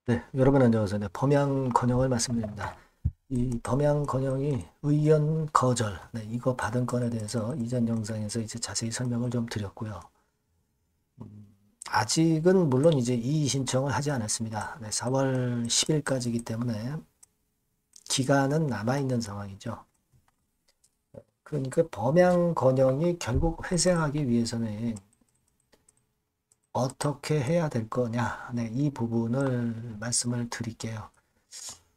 네, 여러분 안녕하세요. 네, 범양건영을 말씀드립니다. 이 범양건영이 의견 거절, 네, 이거 받은 건에 대해서 이전 영상에서 이제 자세히 설명을 좀 드렸고요. 아직은 물론 이제 이의 신청을 하지 않았습니다. 네, 4월 10일까지이기 때문에 기간은 남아있는 상황이죠. 그러니까 범양건영이 결국 회생하기 위해서는 어떻게 해야 될 거냐, 네, 이 부분을 말씀을 드릴게요.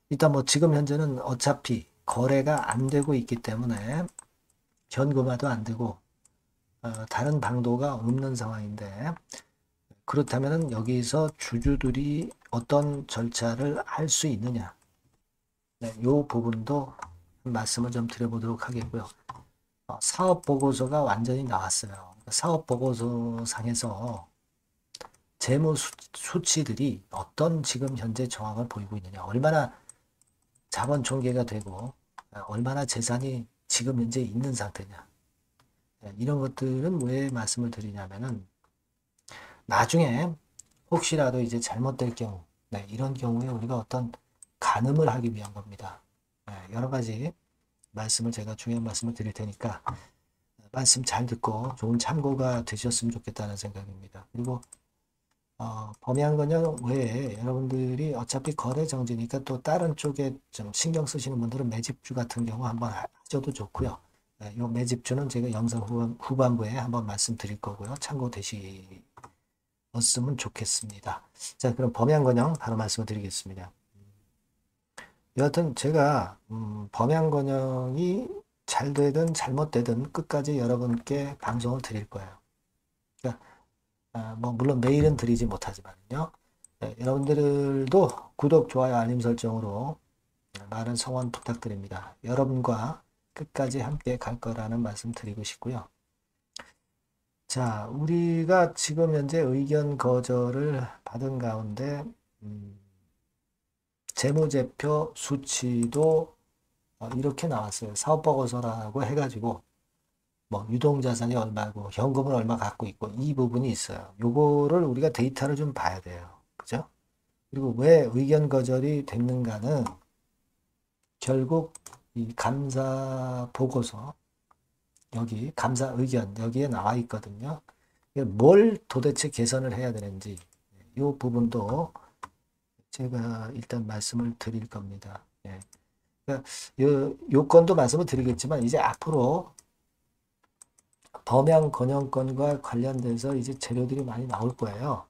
일단 뭐 지금 현재는 어차피 거래가 안 되고 있기 때문에 현금화도 안 되고 다른 방도가 없는 상황인데, 그렇다면 여기서 주주들이 어떤 절차를 할 수 있느냐, 네, 이 부분도 말씀을 좀 드려보도록 하겠고요. 사업 보고서가 완전히 나왔어요. 사업 보고서 상에서 재무 수치들이 어떤 지금 현재 정황을 보이고 있느냐, 얼마나 자본 총계가 되고 얼마나 재산이 지금 현재 있는 상태냐, 이런 것들은 왜 말씀을 드리냐면은 나중에 혹시라도 이제 잘못될 경우, 네, 이런 경우에 우리가 어떤 가늠을 하기 위한 겁니다. 여러 가지 말씀을 제가 중요한 말씀을 드릴 테니까 말씀 잘 듣고 좋은 참고가 되셨으면 좋겠다는 생각입니다. 그리고 범위한 외에 여러분들이 어차피 거래 정지니까 또 다른 쪽에 좀 신경 쓰시는 분들은 매집주 같은 경우 한번 하셔도 좋고요. 이 매집주는 제가 영상 후반부에 한번 말씀드릴 거고요. 참고되시면 좋겠습니다. 자, 그럼 범위한 바로 말씀을 드리겠습니다. 여하튼 제가 범위한 잘 되든 잘못되든 끝까지 여러분께 방송을 드릴 거예요. 그러니까 뭐 물론 매일은 드리지 못하지만요. 네, 여러분들도 구독, 좋아요, 알림 설정으로 많은 성원 부탁드립니다. 여러분과 끝까지 함께 갈 거라는 말씀 드리고 싶고요. 자, 우리가 지금 현재 의견 거절을 받은 가운데 재무제표 수치도 이렇게 나왔어요. 사업보고서라고 해가지고 뭐 유동자산이 얼마고 현금은 얼마 갖고 있고 이 부분이 있어요. 요거를 우리가 데이터를 좀 봐야 돼요. 그죠? 그리고 왜 의견 거절이 됐는가는 결국 이 감사 보고서, 여기 감사 의견 여기에 나와 있거든요. 뭘 도대체 개선을 해야 되는지 이 부분도 제가 일단 말씀을 드릴 겁니다. 예. 그러니까 요건도 말씀을 드리겠지만 이제 앞으로 범양 건영권과 관련돼서 이제 재료들이 많이 나올 거예요.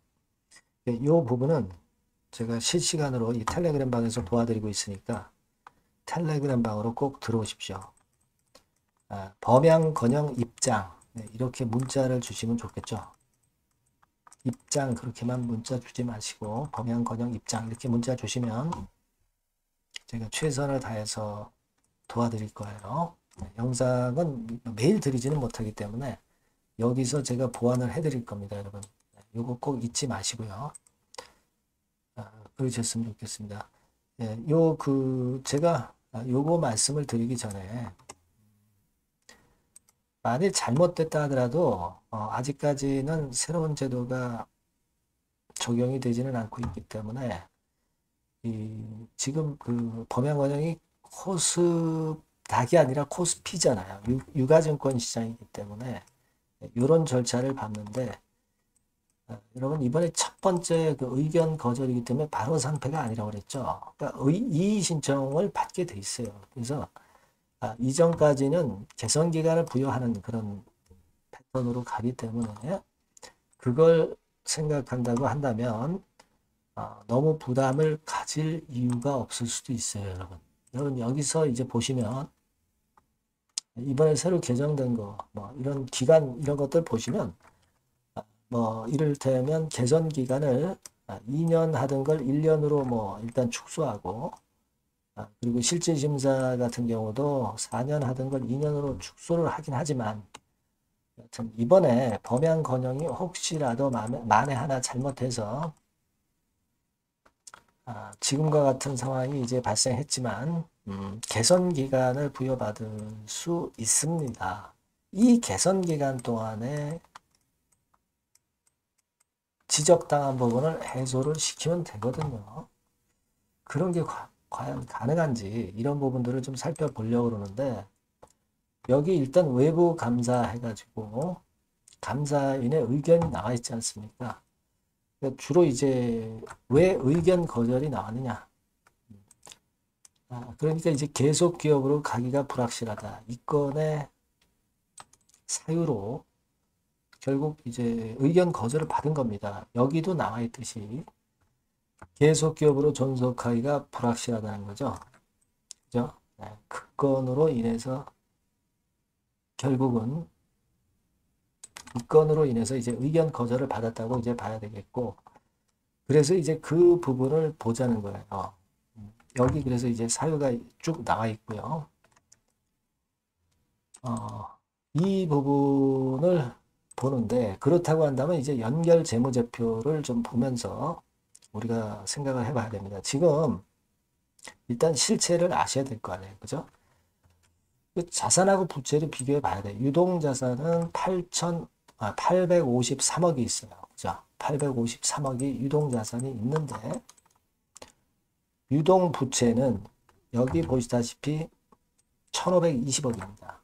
이 부분은 제가 실시간으로 이 텔레그램 방에서 도와드리고 있으니까 텔레그램 방으로 꼭 들어오십시오. 범양 건영 입장, 네, 이렇게 문자를 주시면 좋겠죠. 입장 그렇게만 문자 주지 마시고 범양 건영 입장 이렇게 문자 주시면 제가 최선을 다해서 도와드릴 거예요. 네, 영상은 매일 드리지는 못하기 때문에 여기서 제가 보완을 해드릴 겁니다, 여러분. 이거 꼭 잊지 마시고요. 그러셨으면 좋겠습니다. 예, 제가 요거 말씀을 드리기 전에 만일 잘못됐다 하더라도 아직까지는 새로운 제도가 적용이 되지는 않고 있기 때문에 지금 그 범양건영이 코스닥이 아니라 코스피잖아요. 유가증권 시장이기 때문에 이런 절차를 밟는데 여러분 이번에 첫 번째 그 의견 거절이기 때문에 바로 상패가 아니라고 그랬죠. 그러니까 이의 신청을 받게 돼 있어요. 그래서 이전까지는 개선 기간을 부여하는 그런 패턴으로 가기 때문에 그걸 생각한다고 한다면 너무 부담을 가질 이유가 없을 수도 있어요, 여러분. 여러분 여기서 이제 보시면 이번에 새로 개정된 거, 뭐 이런 기간 이런 것들 보시면 뭐 이를테면 개선 기간을 2년 하던 걸 1년으로 뭐 일단 축소하고 그리고 실질 심사 같은 경우도 4년 하던 걸 2년으로 축소를 하긴 하지만 여튼 이번에 범양 건영이 혹시라도 만에 하나 잘못해서 지금과 같은 상황이 이제 발생했지만 개선 기간을 부여받을 수 있습니다. 이 개선 기간 동안에 지적당한 부분을 해소를 시키면 되거든요. 그런 게 과연 가능한지 이런 부분들을 좀 살펴보려고 그러는데 여기 일단 외부 감사 해가지고 감사인의 의견이 나와 있지 않습니까? 그러니까 주로 이제 왜 의견 거절이 나왔느냐? 그러니까 이제 계속 기업으로 가기가 불확실하다. 이 건의 사유로 결국 이제 의견 거절을 받은 겁니다. 여기도 나와 있듯이 계속 기업으로 존속하기가 불확실하다는 거죠. 그죠? 네, 그 건으로 인해서 결국은 이 건으로 인해서 이제 의견 거절을 받았다고 이제 봐야 되겠고, 그래서 이제 그 부분을 보자는 거예요. 여기 그래서 이제 사유가 쭉 나와 있고요. 이 부분을 보는데 그렇다고 한다면 이제 연결 재무제표를 좀 보면서 우리가 생각을 해봐야 됩니다. 지금 일단 실체를 아셔야 될 거 아니에요. 그죠? 자산하고 부채를 비교해 봐야 돼. 유동자산은 853억이 있어요. 그죠? 853억이 유동자산이 있는데 유동부채는 여기 보시다시피 1520억입니다.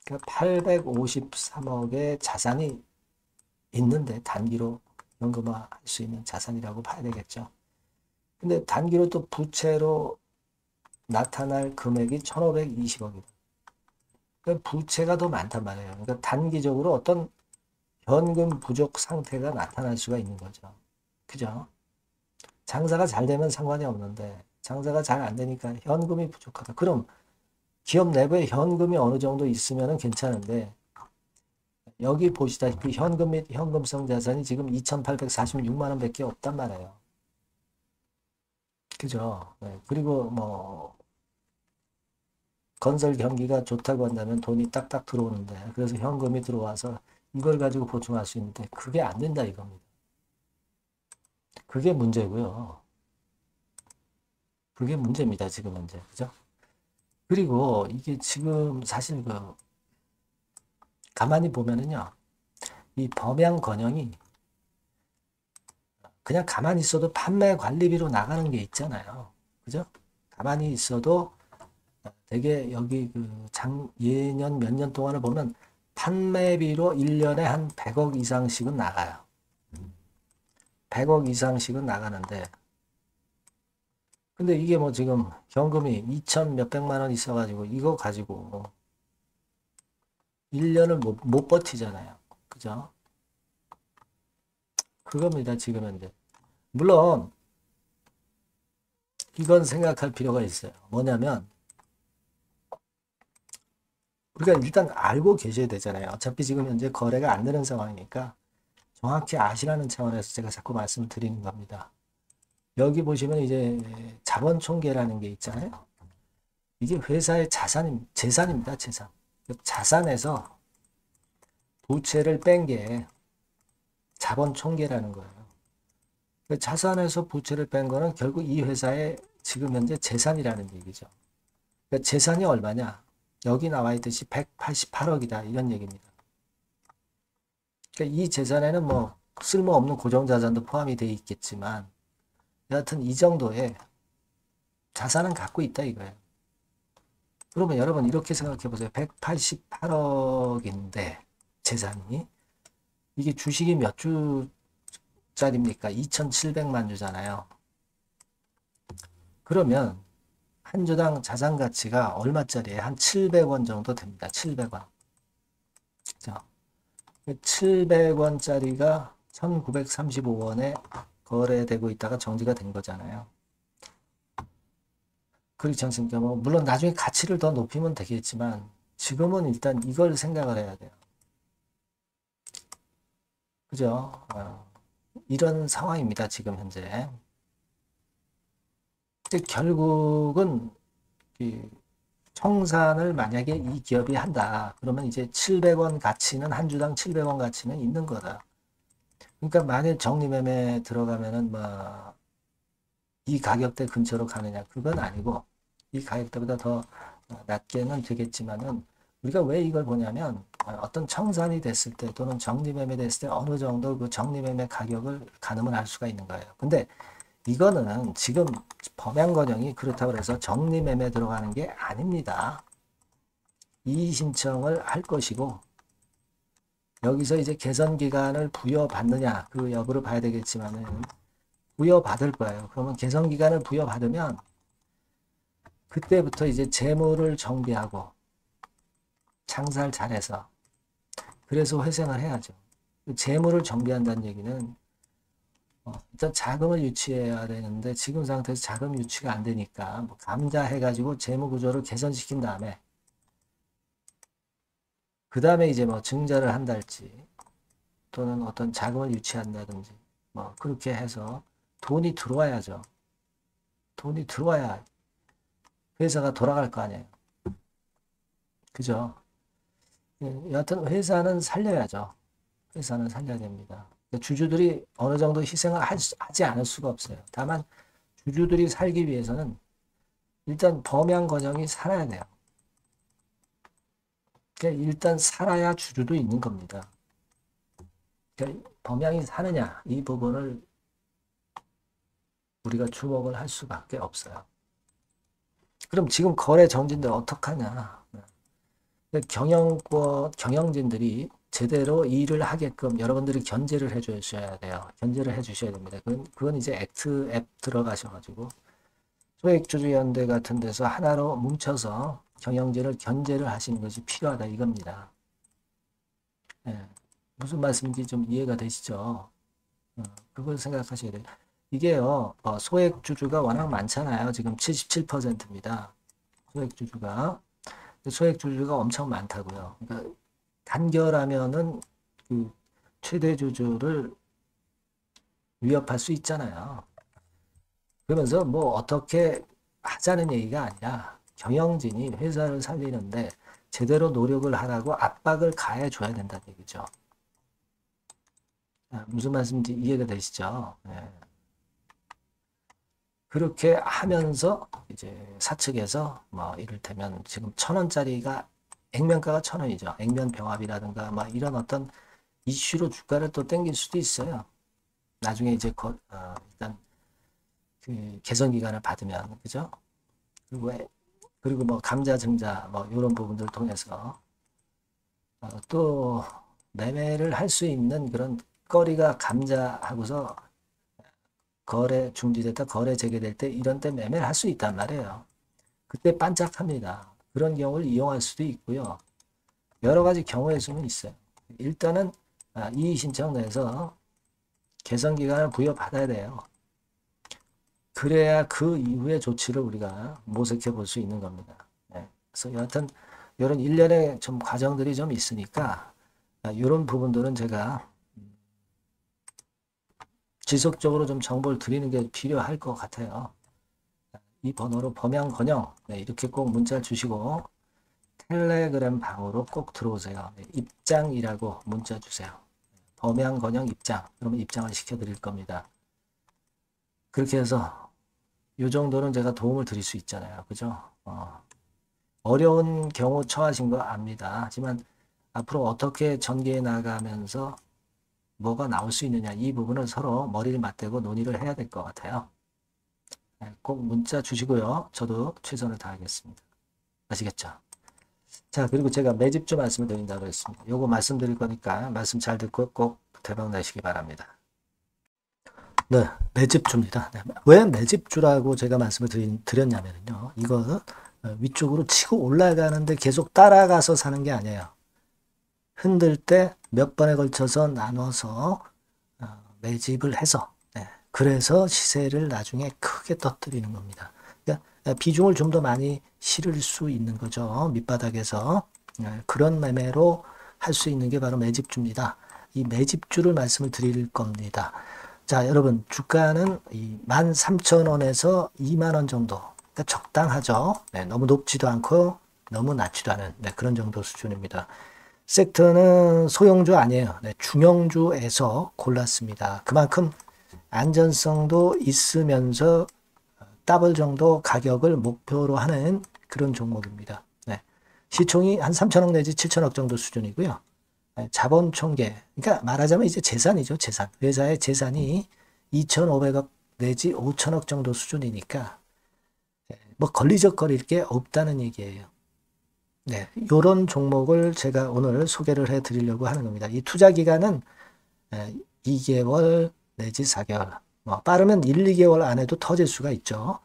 그러니까 853억의 자산이 있는데 단기로 연금화할 수 있는 자산이라고 봐야 되겠죠. 근데 단기로 또 부채로 나타날 금액이 1520억이다. 그러니까 부채가 더 많단 말이에요. 그러니까 단기적으로 어떤 현금 부족 상태가 나타날 수가 있는 거죠. 그죠? 장사가 잘 되면 상관이 없는데 장사가 잘 안 되니까 현금이 부족하다. 그럼 기업 내부에 현금이 어느 정도 있으면 괜찮은데 여기 보시다시피 현금 및 현금성 자산이 지금 2,846만 원밖에 없단 말이에요. 그죠? 네. 그리고 뭐 건설 경기가 좋다고 한다면 돈이 딱딱 들어오는데 그래서 현금이 들어와서 이걸 가지고 보충할 수 있는데 그게 안 된다 이겁니다. 그게 문제고요. 그게 문제입니다. 지금 현재. 그죠? 그리고 이게 지금 사실 가만히 보면은요. 이 범양건영이 그냥 가만히 있어도 판매 관리비로 나가는 게 있잖아요. 그죠? 가만히 있어도 되게 여기 예년 몇 년 동안을 보면 판매비로 1년에 한 100억 이상씩은 나가요. 100억 이상씩은 나가는데 근데 이게 뭐 지금 현금이 2천 몇백만 원 있어가지고 이거 가지고 1년을 못 버티잖아요. 그죠? 그겁니다. 지금 현재. 물론 이건 생각할 필요가 있어요. 뭐냐면 우리가 일단 알고 계셔야 되잖아요. 어차피 지금 현재 거래가 안 되는 상황이니까 정확히 아시라는 차원에서 제가 자꾸 말씀을 드리는 겁니다. 여기 보시면 이제 자본 총계라는 게 있잖아요. 이게 회사의 재산입니다. 재산. 자산에서 부채를 뺀 게 자본 총계라는 거예요. 자산에서 부채를 뺀 거는 결국 이 회사의 지금 현재 재산이라는 얘기죠. 그러니까 재산이 얼마냐? 여기 나와 있듯이 188억이다. 이런 얘기입니다. 그러니까 이 재산에는 뭐 쓸모없는 고정자산도 포함이 되어 있겠지만 여하튼 이 정도의 자산은 갖고 있다 이거예요. 그러면 여러분 이렇게 생각해 보세요. 188억인데 재산이 이게 주식이 몇 주짜리입니까? 2,700만 주잖아요. 그러면 한 주당 자산 가치가 얼마짜리예요? 한 700원 정도 됩니다. 700원. 자, 700원짜리가 1935원에 거래되고 있다가 정지가 된 거잖아요. 그렇지 않습니까? 뭐 물론 나중에 가치를 더 높이면 되겠지만 지금은 일단 이걸 생각을 해야 돼요. 그죠? 이런 상황입니다. 지금 현재. 결국은 청산을 만약에 이 기업이 한다. 그러면 이제 700원 가치는 한 주당 700원 가치는 있는 거다. 그러니까 만약 정리매매 들어가면은 뭐 이 가격대 근처로 가느냐 그건 아니고 이 가격대보다 더 낮게는 되겠지만은 우리가 왜 이걸 보냐면 어떤 청산이 됐을 때 또는 정리매매 됐을 때 어느 정도 그 정리매매 가격을 가늠을 할 수가 있는 거예요. 근데 이거는 지금 범양건영이 그렇다고 해서 정리매매 들어가는 게 아닙니다. 이의신청을 할 것이고 여기서 이제 개선기간을 부여받느냐 그 여부를 봐야 되겠지만은 부여받을 거예요. 그러면 개선기간을 부여받으면 그때부터 이제 재물을 정비하고 장사를 잘해서 그래서 회생을 해야죠. 재물을 정비한다는 얘기는 일단 자금을 유치해야 되는데 지금 상태에서 자금 유치가 안 되니까 뭐 감자 해가지고 재무 구조를 개선시킨 다음에 그 다음에 이제 뭐 증자를 한달지 또는 어떤 자금을 유치한다든지 뭐 그렇게 해서 돈이 들어와야죠. 돈이 들어와야 회사가 돌아갈 거 아니에요. 그죠? 여하튼 회사는 살려야죠. 회사는 살려야 됩니다. 주주들이 어느 정도 희생을 하지 않을 수가 없어요. 다만 주주들이 살기 위해서는 일단 범양건영이 살아야 돼요. 그러니까 일단 살아야 주주도 있는 겁니다. 그러니까 범양이 사느냐 이 부분을 우리가 주목을 할 수밖에 없어요. 그럼 지금 거래 정지인데 어떡하냐. 경영진들이 제대로 일을 하게끔 여러분들이 견제를 해 주셔야 돼요. 견제를 해 주셔야 됩니다. 그건 이제 액트 앱 들어가셔가지고 소액주주연대 같은 데서 하나로 뭉쳐서 경영진을 견제를 하시는 것이 필요하다 이겁니다. 예, 무슨 말씀인지 좀 이해가 되시죠? 그걸 생각하셔야 돼요. 이게요, 소액주주가 워낙 많잖아요. 지금 77%입니다. 소액주주가 엄청 많다고요. 그러니까 단결하면은 그 최대 주주를 위협할 수 있잖아요. 그러면서 뭐 어떻게 하자는 얘기가 아니라 경영진이 회사를 살리는데 제대로 노력을 하라고 압박을 가해줘야 된다는 얘기죠. 무슨 말씀인지 이해가 되시죠? 네. 그렇게 하면서 이제 사측에서 뭐 이를테면 지금 1,000원짜리가 액면가가 1,000원이죠. 액면 병합이라든가 뭐 이런 어떤 이슈로 주가를 또 땡길 수도 있어요. 나중에 이제 일단 그 개선 기간을 받으면 그죠? 그리고 뭐 감자 증자 뭐 이런 부분들을 통해서 또 매매를 할 수 있는 그런 거리가 감자하고서 거래 중지됐다 거래 재개될 때 이런 때 매매를 할 수 있단 말이에요. 그때 반짝합니다. 그런 경우를 이용할 수도 있고요. 여러 가지 경우의 수는 있어요. 일단은 이의신청 내에서 개선기간을 부여받아야 돼요. 그래야 그 이후의 조치를 우리가 모색해 볼 수 있는 겁니다. 네. 그래서 여하튼 이런 일련의 좀 과정들이 좀 있으니까 이런 부분들은 제가 지속적으로 좀 정보를 드리는 게 필요할 것 같아요. 이 번호로 범양건영 이렇게 꼭 문자 주시고 텔레그램 방으로 꼭 들어오세요. 입장이라고 문자 주세요. 범양건영 입장. 그러면 입장을 시켜드릴 겁니다. 그렇게 해서 이 정도는 제가 도움을 드릴 수 있잖아요. 그죠? 어려운 경우 처하신 거 압니다. 하지만 앞으로 어떻게 전개해 나가면서 뭐가 나올 수 있느냐 이 부분을 서로 머리를 맞대고 논의를 해야 될 것 같아요. 꼭 문자 주시고요. 저도 최선을 다하겠습니다. 아시겠죠? 자, 그리고 제가 매집주 말씀을 드린다고 했습니다. 요거 말씀드릴 거니까 말씀 잘 듣고 꼭 대박 나시기 바랍니다. 네, 매집주입니다. 네, 왜 매집주라고 제가 말씀을 드렸냐면요. 이거 위쪽으로 치고 올라가는데 계속 따라가서 사는 게 아니에요. 흔들 때 몇 번에 걸쳐서 나눠서 매집을 해서 그래서 시세를 나중에 크게 터뜨리는 겁니다. 그러니까 비중을 좀 더 많이 실을 수 있는 거죠. 밑바닥에서 그런 매매로 할 수 있는 게 바로 매집주입니다. 이 매집주를 말씀을 드릴 겁니다. 자, 여러분 주가는 13,000원에서 20,000원 정도 그러니까 적당하죠. 너무 높지도 않고 너무 낮지도 않은 그런 정도 수준입니다. 섹터는 소형주 아니에요. 중형주에서 골랐습니다. 그만큼 안전성도 있으면서 더블 정도 가격을 목표로 하는 그런 종목입니다. 시총이 한 3천억 내지 7천억 정도 수준이고요. 자본 총계, 그러니까 말하자면 이제 재산이죠. 재산. 회사의 재산이 2,500억 내지 5천억 정도 수준이니까 뭐 걸리적거릴 게 없다는 얘기예요. 네, 이런 종목을 제가 오늘 소개를 해 드리려고 하는 겁니다. 이 투자 기간은 2개월 내지 4개월, 뭐 빠르면 1, 2개월 안에도 터질 수가 있죠.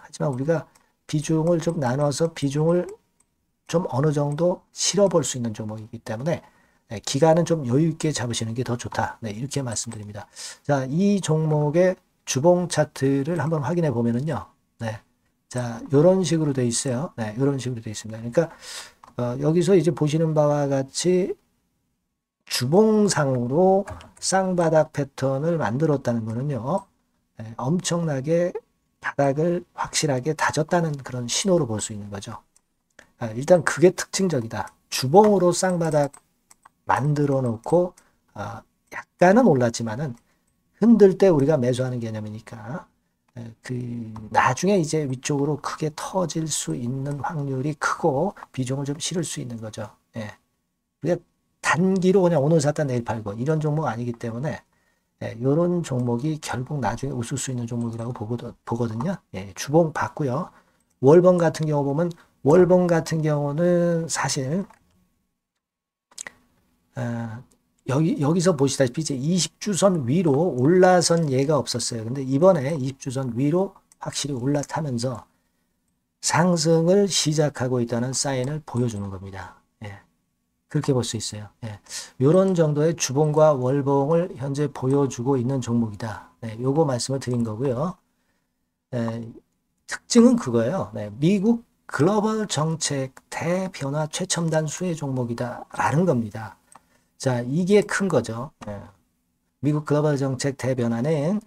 하지만 우리가 비중을 좀 나눠서 비중을 좀 어느 정도 실어볼 수 있는 종목이기 때문에 기간은 좀 여유 있게 잡으시는 게 더 좋다. 네, 이렇게 말씀드립니다. 자, 이 종목의 주봉 차트를 한번 확인해 보면은요. 네. 자, 요런 식으로 돼 있어요. 네, 요런 식으로 돼 있습니다. 그러니까 여기서 이제 보시는 바와 같이 주봉상으로 쌍바닥 패턴을 만들었다는 거는요. 네, 엄청나게 바닥을 확실하게 다졌다는 그런 신호로 볼 수 있는 거죠. 일단 그게 특징적이다. 주봉으로 쌍바닥 만들어 놓고 약간은 올랐지만은 흔들 때 우리가 매수하는 개념이니까 그 나중에 이제 위쪽으로 크게 터질 수 있는 확률이 크고 비중을 좀 실을 수 있는 거죠. 예. 우리가 단기로 그냥 오늘 샀다 내일 팔고 이런 종목 아니기 때문에 이런 종목이 결국 나중에 웃을 수 있는 종목이라고 보거든요. 예, 주봉 봤고요. 월봉 같은 경우 보면 월봉 같은 경우는 사실 여기서 보시다시피 이제 20주선 위로 올라선 예가 없었어요. 근데 이번에 20주선 위로 확실히 올라타면서 상승을 시작하고 있다는 사인을 보여주는 겁니다. 예. 그렇게 볼 수 있어요. 예. 이런 정도의 주봉과 월봉을 현재 보여주고 있는 종목이다. 네, 요거 말씀을 드린 거고요. 특징은 그거예요. 네, 미국 글로벌 정책 대변화 최첨단 수혜 종목이다 라는 겁니다. 자, 이게 큰 거죠. 미국 글로벌 정책 대변화는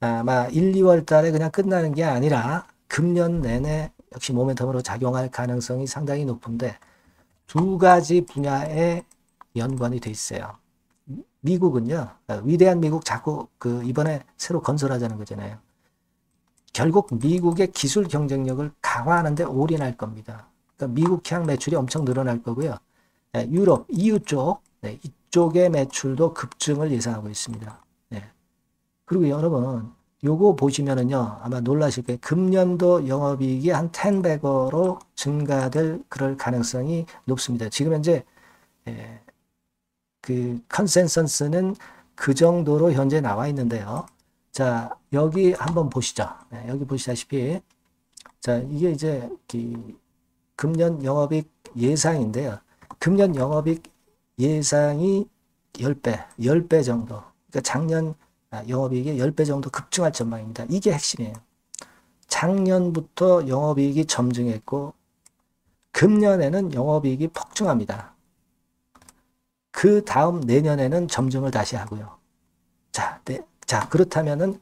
아마 1, 2월 달에 그냥 끝나는 게 아니라 금년 내내 역시 모멘텀으로 작용할 가능성이 상당히 높은데 두 가지 분야에 연관이 돼 있어요. 미국은요, 위대한 미국 자꾸 이번에 새로 건설하자는 거잖아요. 결국 미국의 기술 경쟁력을 강화하는 데 올인할 겁니다. 그러니까 미국향 매출이 엄청 늘어날 거고요. 유럽, EU 쪽, 이쪽의 매출도 급증을 예상하고 있습니다. 그리고 여러분, 요거 보시면은요, 아마 놀라실 거예요. 금년도 영업이익이 한 10배로 증가될 그럴 가능성이 높습니다. 지금 현재, 그 컨센서스는 그 정도로 현재 나와 있는데요. 자, 여기 한번 보시죠. 여기 보시다시피, 자, 이게 이제 금년 영업이익 예상인데요. 금년 영업이익 예상이 10배 정도. 그러니까 작년 영업이익이 10배 정도 급증할 전망입니다. 이게 핵심이에요. 작년부터 영업이익이 점증했고, 금년에는 영업이익이 폭증합니다. 그 다음 내년에는 점증을 다시 하고요. 자, 그렇다면은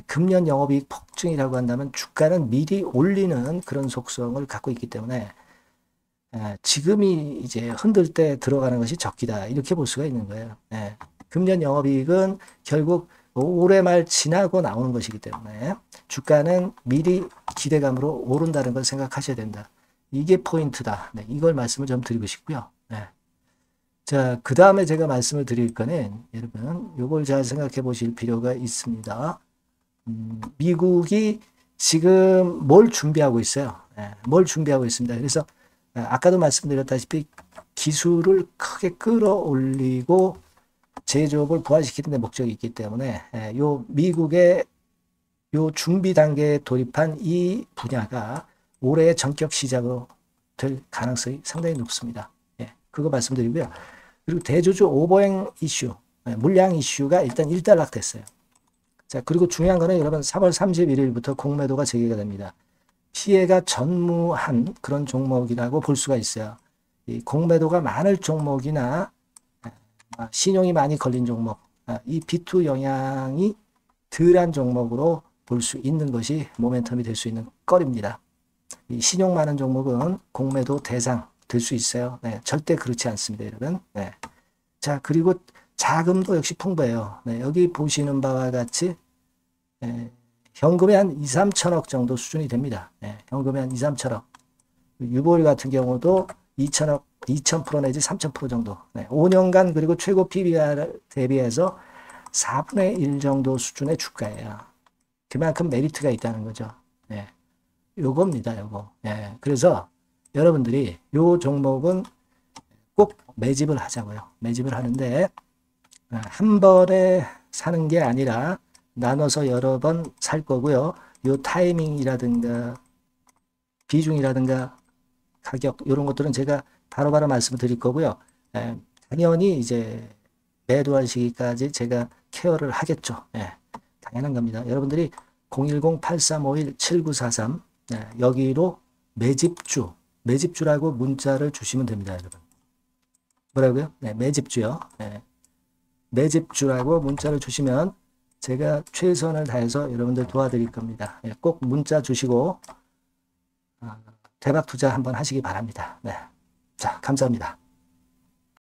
금년 영업이익 폭증이라고 한다면 주가는 미리 올리는 그런 속성을 갖고 있기 때문에 지금이 이제 흔들 때 들어가는 것이 적기다. 이렇게 볼 수가 있는 거예요. 금년 영업이익은 결국 올해 말 지나고 나오는 것이기 때문에 주가는 미리 기대감으로 오른다는 걸 생각하셔야 된다. 이게 포인트다. 이걸 말씀을 좀 드리고 싶고요. 자, 그 다음에 제가 말씀을 드릴 거는 여러분 요걸 잘 생각해 보실 필요가 있습니다. 미국이 지금 뭘 준비하고 있어요. 뭘 준비하고 있습니다. 그래서 아까도 말씀드렸다시피 기술을 크게 끌어올리고 제조업을 부활시키는 데 목적이 있기 때문에 요 미국의 요 준비 단계에 돌입한 이 분야가 올해 전격 시작으로 될 가능성이 상당히 높습니다. 그거 말씀드리고요. 그리고 대주주 오버행 이슈, 물량 이슈가 일단 일단락됐어요. 자, 그리고 중요한 거는 여러분 3월 31일부터 공매도가 재개가 됩니다. 피해가 전무한 그런 종목이라고 볼 수가 있어요. 이 공매도가 많을 종목이나 신용이 많이 걸린 종목, 이 B2 영향이 덜한 종목으로 볼 수 있는 것이 모멘텀이 될 수 있는 거리입니다. 이 신용 많은 종목은 공매도 대상 될 수 있어요. 절대 그렇지 않습니다, 여러분. 자, 그리고 자금도 역시 풍부해요. 여기 보시는 바와 같이 현금이 한 2, 3천억 정도 수준이 됩니다. 현금이 한 2, 3천억. 유보율 같은 경우도 2천억, 2,000% 내지 3,000% 정도. 5년간 그리고 최고 PBR 대비해서 4분의 1 정도 수준의 주가예요. 그만큼 메리트가 있다는 거죠. 예. 요겁니다, 요거. 예. 그래서 여러분들이 요 종목은 꼭 매집을 하자고요. 매집을 하는데, 한 번에 사는 게 아니라 나눠서 여러 번 살 거고요. 요 타이밍이라든가 비중이라든가 가격 이런 것들은 제가 바로바로 말씀을 드릴 거고요. 당연히 이제 매도할 시기까지 제가 케어를 하겠죠. 당연한 겁니다. 여러분들이 010-8351-7943 여기로 매집주라고 문자를 주시면 됩니다. 여러분. 뭐라고요? 매집주요. 매집주라고 문자를 주시면 제가 최선을 다해서 여러분들 도와드릴 겁니다. 꼭 문자 주시고 대박 투자 한번 하시기 바랍니다. 자, 감사합니다.